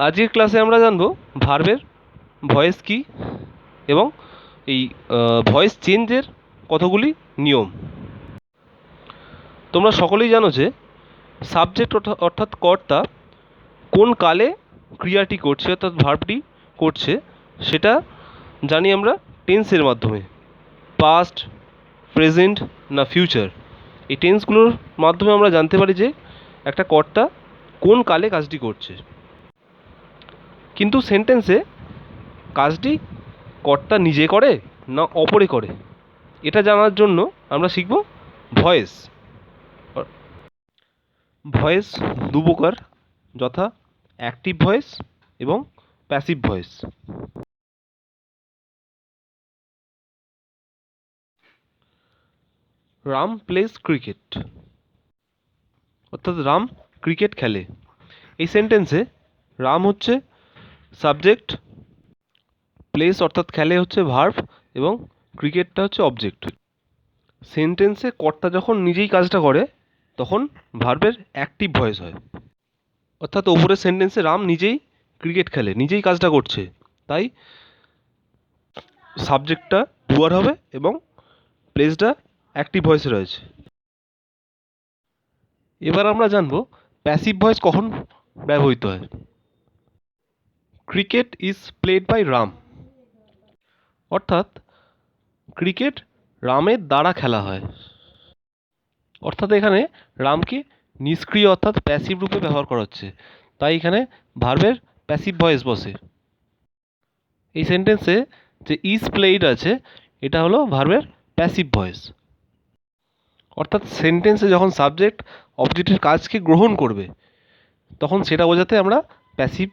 আজকের ক্লাসে আমরা জানব ভার্বের ভয়েস কী এবং এই ভয়েস চেঞ্জের কতগুলি নিয়ম। তোমরা সকলেই জানো যে সাবজেক্ট অর্থাৎ কর্তা কোন কালে ক্রিয়াটি করছে অর্থাৎ ভার্বটি করছে সেটা জানি আমরা টেন্সের মাধ্যমে, পাস্ট, প্রেজেন্ট না ফিউচার। এই টেন্সগুলোর মাধ্যমে আমরা জানতে পারি যে একটা কর্তা কোন কালে কাজটি করছে। কিন্তু সেন্টেন্সে কাজটি কর্তা নিজে করে না অপরে করে, এটা জানার জন্য আমরা শিখব ভয়েস। ভয়েস দু প্রকার, যথা অ্যাক্টিভ ভয়েস এবং passive voice. Ram place cricket, অর্থাৎ রাম ক্রিকেট খেলে। এই সেন্টেন্সে রাম হচ্ছে সাবজেক্ট, প্লেস অর্থাৎ খেলে হচ্ছে ভার্ব এবং ক্রিকেটটা হচ্ছে অবজেক্ট। সেন্টেন্সে কর্তা যখন নিজেই কাজটা করে তখন ভার্বের অ্যাক্টিভ ভয়েস হয়, অর্থাৎ ওপরের সেন্টেন্সে রাম নিজেই ক্রিকেট খেলে, নিজেই কাজটা করছে, তাই সাবজেক্টটা ডুয়ার হবে এবং প্লেসটা অ্যাক্টিভ ভয়েসে রয়েছে। এবার আমরা জানব প্যাসিভ ভয়েস কখন ব্যবহৃত হয়। Cricket is played by Ram, অর্থাৎ ক্রিকেট রামের দ্বারা খেলা হয়, অর্থাৎ এখানে রামকে নিষ্ক্রিয় অর্থাৎ প্যাসিভ রূপে ব্যবহার করা হচ্ছে, তাই এখানে ভার্বের প্যাসিভ ভয়েস বসে। এই সেন্টেন্সে যে ইজ প্লেড আছে এটা হলো ভার্বের প্যাসিভ ভয়েস, অর্থাৎ সেন্টেন্সে যখন সাবজেক্ট অবজেক্টের কাজকে গ্রহণ করবে তখন সেটা বোঝাতে আমরা প্যাসিভ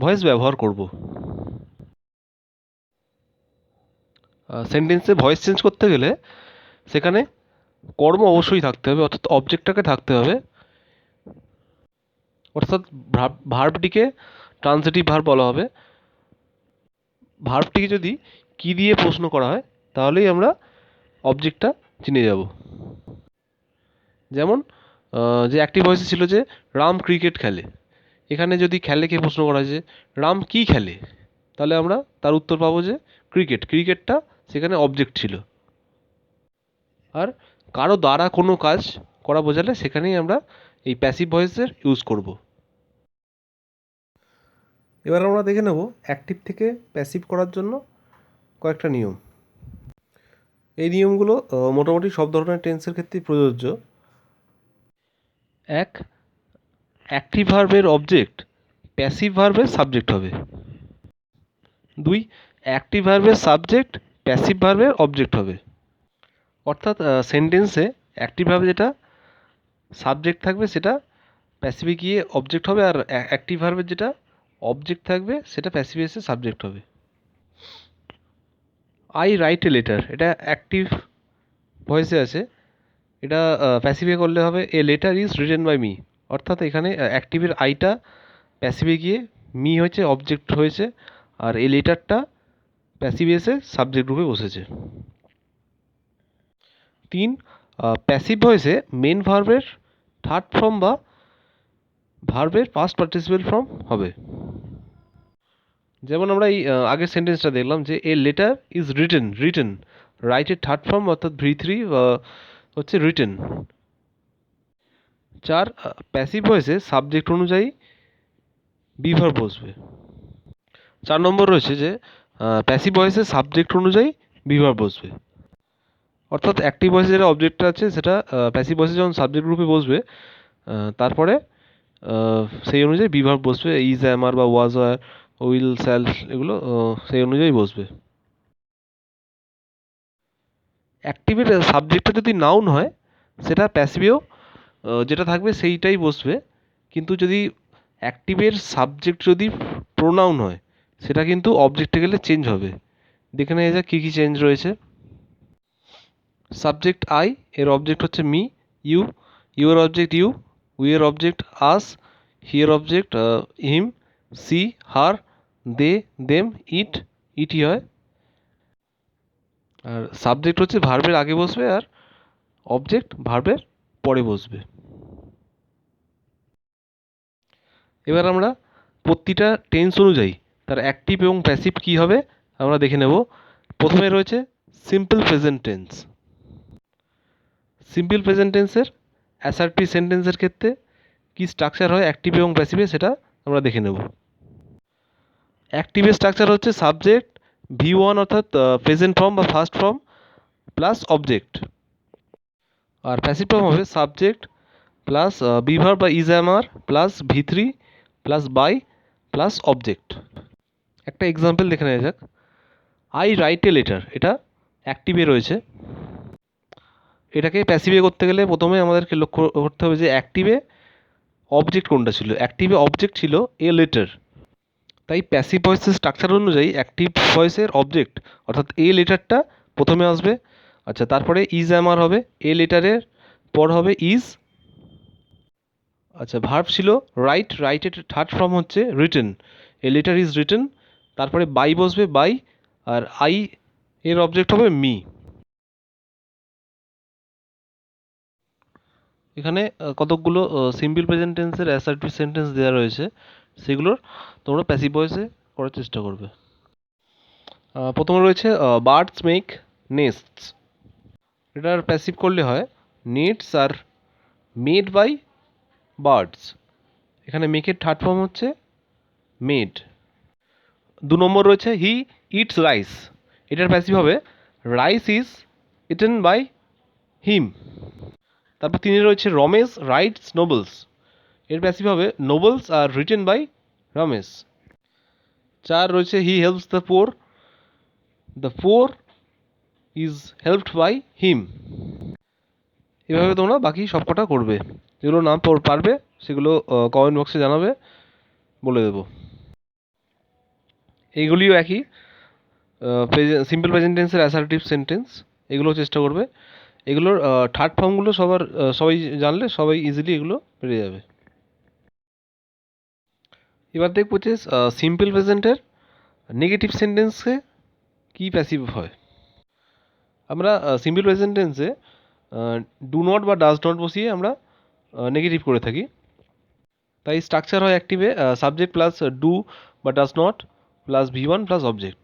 ভয়েস ব্যবহার করব। সেন্টেন্সে ভয়েস চেঞ্জ করতে গেলে সেখানে কর্ম অবশ্যই থাকতে হবে, অর্থাৎ অবজেক্টটাকে থাকতে হবে, অর্থাৎ ভার্বটিকে ট্রান্সিটিভ ভার্ব বলা হবে। ভার্বটিকে যদি কি দিয়ে প্রশ্ন করা হয় তাহলেই আমরা অবজেক্টটা চিনে যাব। যেমন যে অ্যাক্টিভ ভয়েসে ছিল যে রাম ক্রিকেট খেলে, এখানে যদি খেলেকে প্রশ্ন করা হয় যে রাম কি খেলে, তাহলে আমরা তার উত্তর পাবো যে ক্রিকেট। ক্রিকেটটা সেখানে অবজেক্ট ছিল। আর কারো দ্বারা কোনো কাজ করা বোঝালে সেখানেই আমরা এই প্যাসিভ ভয়েসের ইউজ করব। এবার আমরা দেখে নেব অ্যাক্টিভ থেকে প্যাসিভ করার জন্য কয়েকটা নিয়ম। এই নিয়মগুলো মোটামুটি সব ধরনের টেন্সের ক্ষেত্রেই প্রযোজ্য। এক, অ্যাক্টিভ ভার্বের অবজেক্ট প্যাসিভ ভার্বের সাবজেক্ট হবে। দুই, অ্যাক্টিভ ভার্বের সাবজেক্ট প্যাসিভ ভার্বের অবজেক্ট হবে, অর্থাৎ সেন্টেন্সে অ্যাক্টিভ ভার্বে যেটা সাবজেক্ট থাকবে সেটা প্যাসিভে গিয়ে অবজেক্ট হবে, আর অ্যাক্টিভ ভার্বের যেটা অবজেক্ট থাকবে সেটা প্যাসিভে এসে সাবজেক্ট হবে। আই রাইট এ লেটার, এটা অ্যাক্টিভ ভয়েসে আছে, এটা প্যাসিভে করলে হবে a letter is written by me, অর্থাৎ এখানে অ্যাক্টিভের আইটা প্যাসিভে গিয়ে মি হয়েছে অবজেক্ট হয়েছে, আর এই লেটারটা প্যাসিভে এসে সাবজেক্ট রূপে বসেছে। তিন, প্যাসিভ ভয়েসে মেন ভার্বের থার্ড ফর্ম বা ভার্বের পাস্ট পার্টিসিপেল ফর্ম হবে। যেমন আমরা এই আগের সেন্টেন্সটা দেখলাম যে এ লেটার ইজ রিটেন, রাইটের থার্ড ফর্ম অর্থাৎ V3 হচ্ছে রিটেন। চার, প্যাসিভ ভয়েসে সাবজেক্ট অনুযায়ী বি ভার্ব বসবে। 4 নম্বর রয়েছে যে প্যাসিভ ভয়েসে সাবজেক্ট অনুযায়ী বি ভার্ব বসবে, অর্থাৎ অ্যাক্টিভ ভয়েসে যেটা অবজেক্টটা আছে সেটা প্যাসিভ ভয়েসে যখন সাবজেক্ট রূপে বসবে তারপরে সেই অনুযায়ী বি ভার্ব বসবে, ইজ, অ্যাম, আর বা ওয়াজ, আর উইল, শ্যাল, এগুলো সেই অনুযায়ী বসবে। অ্যাক্টিভের সাবজেক্টটা যদি নাউন হয় সেটা প্যাসিভেও যেটা থাকবে সেইটাই বসবে, কিন্তু যদি অ্যাক্টিভের সাবজেক্ট যদি প্রোনাউন হয় সেটা কিন্তু অবজেক্টে গেলে চেঞ্জ হবে। দেখে নেওয়া যাক কী কী চেঞ্জ রয়েছে। সাবজেক্ট আই, এর অবজেক্ট হচ্ছে me. You, your object you. উইয়ের অবজেক্ট আস। হিয়ের object him. She, her. They, them. It, ইটি হয়। আর সাবজেক্ট হচ্ছে ভার্বের আগে বসবে আর অবজেক্ট ভার্বের পরে বসবে। এবার আমরা প্রতিটা টেন্স অনুযায়ী তার অ্যাক্টিভ এবং প্যাসিভ কী হবে আমরা দেখে নেব। প্রথমে রয়েছে simple present tense. Simple present টেন্সের অ্যাসার্টিভ সেন্টেন্সের ক্ষেত্রে কী স্ট্রাকচার হয় অ্যাক্টিভ এবং প্যাসিভে সেটা আমরা দেখে নেব। অ্যাক্টিভের স্ট্রাকচার হচ্ছে সাবজেক্ট V1 অর্থাৎ প্রেজেন্ট ফর্ম বা ফার্স্ট ফর্ম প্লাস অবজেক্ট, আর প্যাসিভ ফর্ম হবে সাবজেক্ট প্লাস বি ভার্ব বা is am are plus V3 plus by plus object. একটা এক্সাম্পল দেখে নেওয়া যাক। আই রাইট এ লেটার, এটা অ্যাক্টিভে রয়েছে। এটাকে প্যাসিভে করতে গেলে প্রথমে আমাদেরকে লক্ষ্য করতে হবে যে অ্যাক্টিভে অবজেক্ট কোনটা ছিল। অ্যাক্টিভে অবজেক্ট ছিল এ লেটার, তাই প্যাসিভ ভয়েসের স্ট্রাকচার অনুযায়ী অ্যাক্টিভ ভয়েসের অবজেক্ট অর্থাৎ এ লেটারটা প্রথমে আসবে। আচ্ছা, তারপরে ইজ এম আর হবে, এ লেটারের পর হবে ইজ। আচ্ছা, ভার্ব ছিল রাইট, রাইটের থার্ড ফর্ম হচ্ছে written, A letter is written. তারপরে বাই বসবে, বাই, আর আই এর অবজেক্ট হবে মি। এখানে কতকগুলো সিম্পল প্রেজেন্ট টেন্সের অ্যাসার্টিভ সেন্টেন্স দেওয়া রয়েছে, সেগুলোর তোমরা প্যাসিভ ভয়েসে করার চেষ্টা করবে। প্রথমে রয়েছে বার্ডস মেক নেস্টস, এটার প্যাসিভ করলে হয় nets are made by birds. এখানে মেকের থার্ড ফর্ম হচ্ছে মেড। 2 নম্বর রয়েছে হি ইটস রাইস, এটার প্যাসিভ হবে rice is eaten by him. তারপর 3 রয়েছে রমেশ রাইটস নোবেলস, এর প্যাসিভ হবে novels are written by Ramesh. 4 রয়েছে he helps the poor is helped by him. এভাবে তোমরা বাকি সবকটা করবে, যেগুলো না পারবে সেগুলো কমেন্ট বক্সে জানাবে, বলে দেবো। এইগুলিও একই সিম্পল প্রেজেন্ট টেন্সের অ্যাসার্টিভ সেন্টেন্স, এগুলো চেষ্টা করবে। এগুলোর থার্ড ফর্মগুলো সবাই জানলে সবাই ইজিলি এগুলো পেরে যাবে। এবার দেখবো যে সিম্পল প্রেজেন্টের নেগেটিভ সেন্টেন্সে কী প্যাসিভ হয়। আমরা সিম্পল প্রেজেন্ট টেন্সে ডু নট বা ডাজ নট বসিয়ে আমরা নেগেটিভ করে থাকি, তাই স্ট্রাকচার হয় অ্যাক্টিভে সাবজেক্ট প্লাস ডু বা does not plus V1 plus object.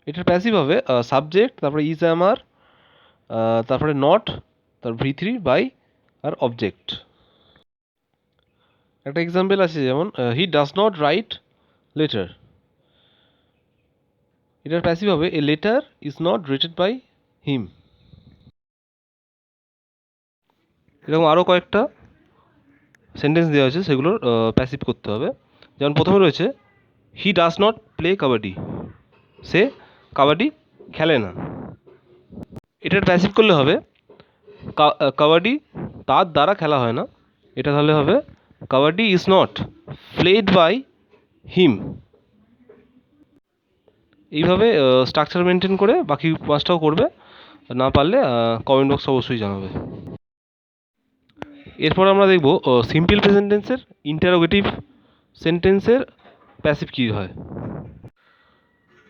এটার প্যাসিভ হবে সাবজেক্ট, তারপরে ইজ এম আর, তারপরে নট, তারপর V3 বাই আর অবজেক্ট। একটা এক্সাম্পল আছে যেমন he does not write letter, এটার প্যাসিভ হবে a letter is not written by him. এরকম আরও কয়েকটা সেন্টেন্স দেওয়া আছে, সেগুলোর প্যাসিভ করতে হবে। যেমন প্রথমে রয়েছে he does not play kabaddi, সে কাবাডি খেলে না। এটার প্যাসিভ করলে হবে কাবাডি তার দ্বারা খেলা হয় না, এটা তাহলে হবে kabaddi is not played by him. এইভাবে স্ট্রাকচার মেনটেন করে বাকি 5টাও করবে, না পারলে কমেন্ট বক্স অবশ্যই জানাবে। এরপর আমরা দেখব সিম্পল প্রেজেন্ট টেন্সের ইন্টারোগেটিভ সেন্টেন্সের প্যাসিভ কী হয়।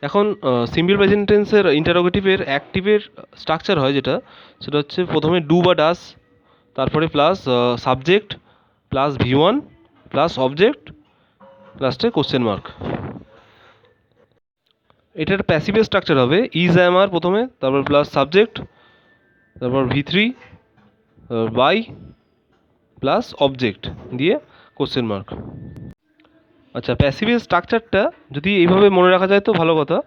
এখন সিম্পল প্রেজেন্ট টেন্সের ইন্টারোগেটিভের অ্যাক্টিভের স্ট্রাকচার হয় সেটা হচ্ছে প্রথমে ডু বা ডাস, তারপরে plus subject plus V1 plus object লাস্টে কোশ্চেন মার্ক। এটার প্যাসিভের স্ট্রাকচার হবে ইজ এম আর প্রথমে, তারপর প্লাস সাবজেক্ট, তারপর V3 বাই প্লাস অবজেক্ট দিয়ে কোশ্চেন মার্ক। আচ্ছা, প্যাসিভের স্ট্রাকচারটা যদি এইভাবে মনে রাখা যায় তো ভালো কথা,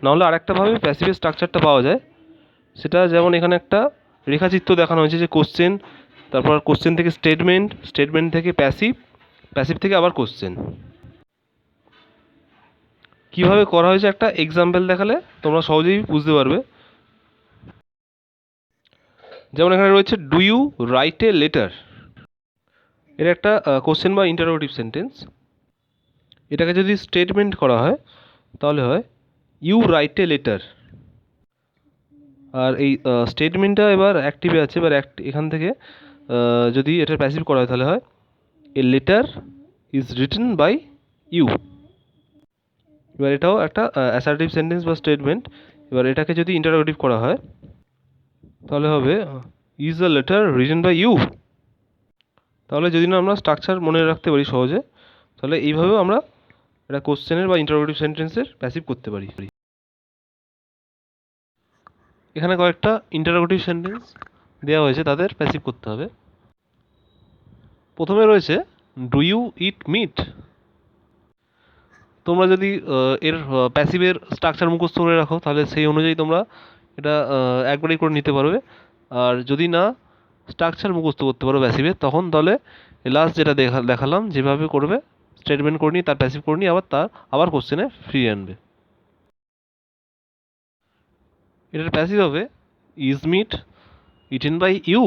নাহলে আরেকটাভাবে প্যাসিভের স্ট্রাকচারটা পাওয়া যায়। সেটা যেমন এখানে একটা রেখাচিত্র দেখানো হয়েছে যে কোশ্চেন, তারপর কোশ্চেন থেকে স্টেটমেন্ট, স্টেটমেন্ট থেকে প্যাসিভ, প্যাসিভ থেকে আবার কোশ্চেন। কীভাবে করা হয়েছে একটা এক্সাম্পল দেখালে তোমরা সহজেই বুঝতে পারবে। যেমন এখানে রয়েছে do you write a letter, এটা একটা কোশ্চেন বা ইন্টারোগেটিভ সেন্টেন্স। এটাকে যদি স্টেটমেন্ট করা হয় তাহলে হয় ইউ রাইট এ লেটার। আর এই স্টেটমেন্টটা এবার অ্যাক্টিভে আছে, এবার এখান থেকে যদি এটার প্যাসিভ করা হয় তাহলে হয় a letter is written by you. এবার এটাও একটা অ্যাসার্টিভ সেন্টেন্স বা স্টেটমেন্ট। এবার এটাকে যদি ইন্টারোগেটিভ করা হয় তাহলে হবে is a letter written by you. তাহলে যদি না আমরা স্ট্রাকচার মনে রাখতে পারি সহজে, তাহলে এইভাবেও আমরা এটা কোশ্চেনের বা ইন্টারোগেটিভ সেন্টেন্সের প্যাসিভ করতে পারি। এখানে কয়েকটা ইন্টারোগেটিভ সেন্টেন্স দেওয়া হয়েছে, তাদের প্যাসিভ করতে হবে। প্রথমে রয়েছে ডু ইউ ইট মিট। তোমরা যদি এর প্যাসিভের স্ট্রাকচার মুখস্থ করে রাখো তাহলে সেই অনুযায়ী তোমরা এটা একবারেই করে নিতে পারবে। আর যদি না স্ট্রাকচার মুখস্থ করতে পারো প্যাসিভের, তখন তাহলে লাস্ট যেটা দেখালাম যেভাবে করবে, স্টেটমেন্ট করে নিয়ে তার প্যাসিভ করে নিয়ে আবার কোশ্চেনে ফিরিয়ে আনবে। এটার প্যাসিভ হবে is meat eaten by you.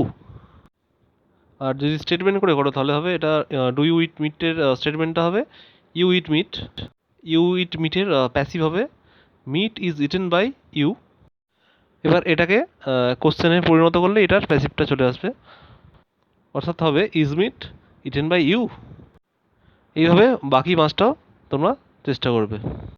আর যদি স্টেটমেন্ট করে করো তাহলে হবে এটা ডু ইউ ইট মিটের স্টেটমেন্টটা হবে you eat meat. You eat মিটের প্যাসিভ হবে meat is eaten by you. এবার এটাকে কোশ্চেনে পরিণত করলে এটার প্যাসিভটা চলে আসবে, অর্থাৎ হবে is meat eaten by you. এইভাবে বাকি 5টাও তোমরা চেষ্টা করবে।